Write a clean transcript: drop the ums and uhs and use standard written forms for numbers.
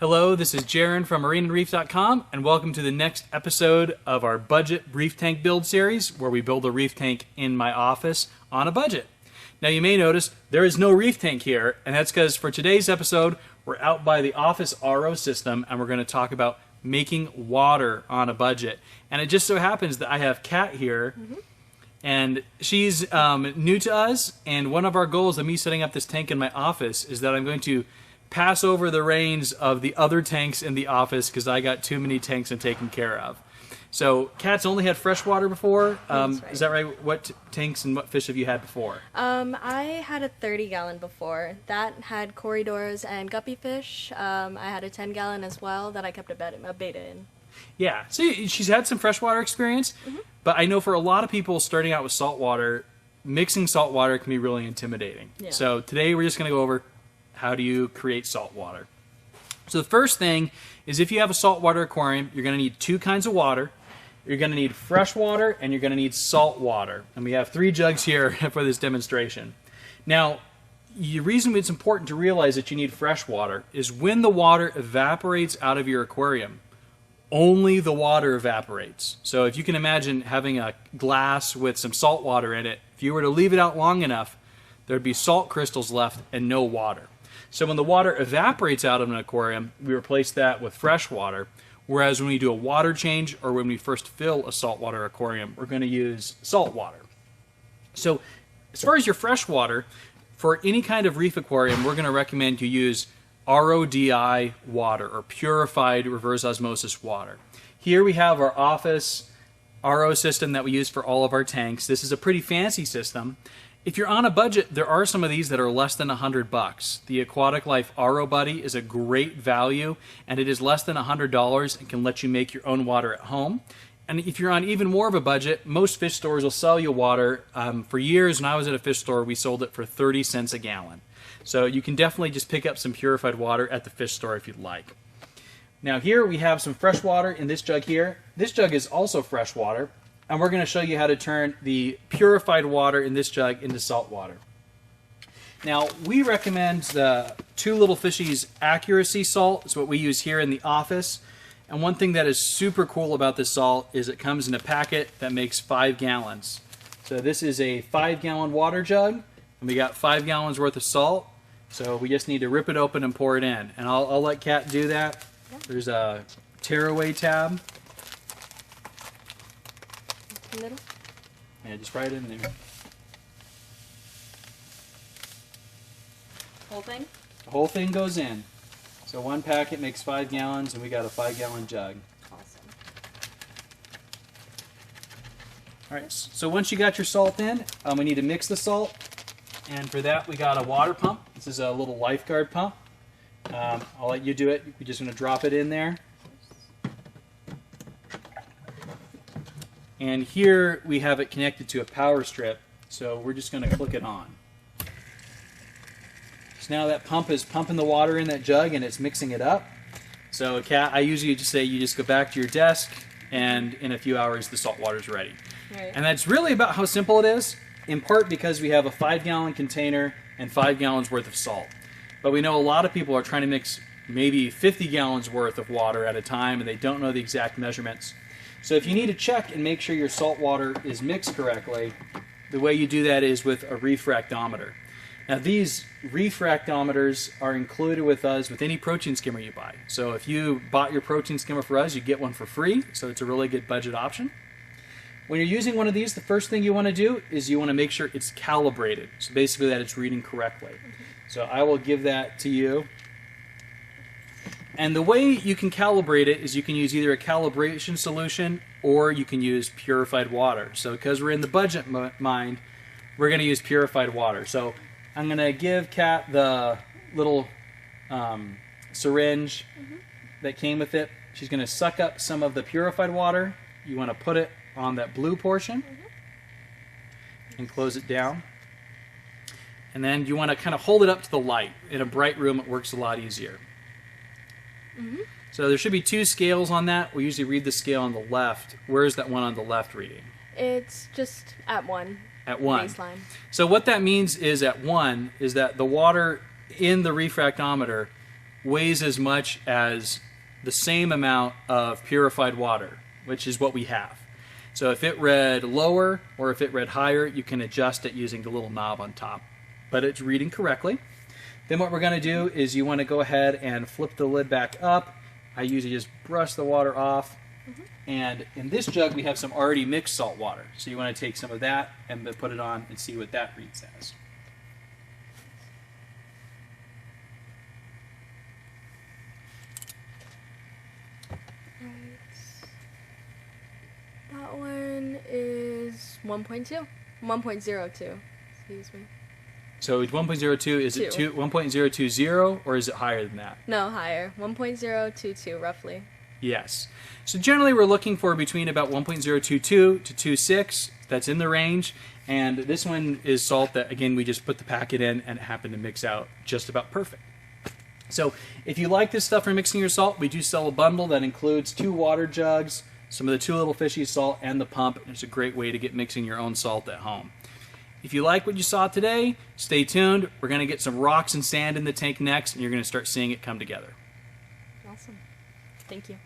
Hello, this is Jaron from MarineAndReef.com, and welcome to the next episode of our budget reef tank build series, where we build a reef tank in my office on a budget. Now you may notice there is no reef tank here, and that's because for today's episode, we're out by the office RO system, and we're going to talk about making water on a budget. And it just so happens that I have Kat here, and she's new to us, and one of our goals of me setting up this tank in my office is that I'm going to pass over the reins of the other tanks in the office because I got too many tanks I'm taking care of. So Kat's only had freshwater before. That's right. Is that right? What tanks and what fish have you had before? I had a 30-gallon before. That had corridors and guppy fish. I had a 10-gallon as well that I kept a beta in. Yeah, so she's had some freshwater experience, but I know for a lot of people starting out with saltwater, mixing saltwater can be really intimidating. Yeah. So today we're just going to go over how do you create saltwater. So the first thing is if you have a saltwater aquarium, you're going to need two kinds of water. You're going to need fresh water and you're going to need salt water. And we have 3 jugs here for this demonstration. Now, the reason it's important to realize that you need fresh water is when the water evaporates out of your aquarium, only the water evaporates. So if you can imagine having a glass with some salt water in it, if you were to leave it out long enough, there'd be salt crystals left and no water. So when the water evaporates out of an aquarium, we replace that with fresh water. Whereas when we do a water change or when we first fill a saltwater aquarium, we're going to use salt water. So as far as your fresh water, for any kind of reef aquarium, we're going to recommend you use RODI water, or purified reverse osmosis water. Here we have our office RO system that we use for all of our tanks. This is a pretty fancy system. If you're on a budget, there are some of these that are less than $100. The Aquatic Life RO Buddy is a great value, and it is less than $100 and can let you make your own water at home. And if you're on even more of a budget, most fish stores will sell you water. For years, when I was at a fish store, we sold it for 30 cents a gallon. So you can definitely just pick up some purified water at the fish store if you'd like. Now here we have some fresh water in this jug here. This jug is also fresh water. And we're going to show you how to turn the purified water in this jug into salt water. Now, we recommend the 2 Little Fishies Accuracy Salt. It's what we use here in the office. And one thing that is super cool about this salt is it comes in a packet that makes 5 gallons. So this is a 5-gallon water jug, and we got 5 gallons worth of salt. So we just need to rip it open and pour it in. And I'll let Kat do that. There's a tearaway tab. Little. Yeah, just right in there. Whole thing? The whole thing goes in. So 1 packet makes 5 gallons, and we got a 5-gallon jug. Awesome. All right, so once you got your salt in, we need to mix the salt. And for that, we got a water pump. This is a little Lifegard pump. I'll let you do it. We're just going to drop it in there. And here we have it connected to a power strip, so we're just going to click it on. So now that pump is pumping the water in that jug and it's mixing it up. So Kat, I usually just say you just go back to your desk and in a few hours the salt water is ready. Right. And that's really about how simple it is, in part because we have a 5-gallon container and 5 gallons worth of salt. But we know a lot of people are trying to mix maybe 50 gallons worth of water at a time and they don't know the exact measurements. So if you need to check and make sure your salt water is mixed correctly, the way you do that is with a REEFractometer. Now these REEFractometers are included with us with any protein skimmer you buy. So if you bought your protein skimmer for us, you get one for free, so it's a really good budget option. When you're using one of these, the first thing you want to do is you want to make sure it's calibrated. So basically that it's reading correctly. So I will give that to you. And the way you can calibrate it is you can use either a calibration solution or you can use purified water. So because we're in the budget mind, we're going to use purified water. So I'm going to give Kat the little syringe that came with it. She's going to suck up some of the purified water. You want to put it on that blue portion and close it down. And then you want to kind of hold it up to the light. In a bright room, it works a lot easier. So there should be 2 scales on that. We usually read the scale on the left. Where is that one on the left reading? It's just at 1. At 1. Baseline. So what that means is at 1 is that the water in the refractometer weighs as much as the same amount of purified water, which is what we have. So if it read lower or if it read higher, you can adjust it using the little knob on top. But it's reading correctly. Then what we're going to do is you want to go ahead and flip the lid back up. I usually just brush the water off. And in this jug we have some already mixed salt water. So you want to take some of that and put it on and see what that reads as. That one is 1.2. 1.02. Excuse me. So it's 1.02, is it 1.020 or is it higher than that? No, higher. 1.022 roughly. Yes. So generally we're looking for between about 1.022 to 2.6. That's in the range. And this one is salt that, again, we just put the packet in and it happened to mix out just about perfect. So if you like this stuff for mixing your salt, we do sell a bundle that includes 2 water jugs, some of the 2 little Fishies salt, and the pump. It's a great way to get mixing your own salt at home. If you like what you saw today, stay tuned. We're going to get some rocks and sand in the tank next, and you're going to start seeing it come together. Awesome. Thank you.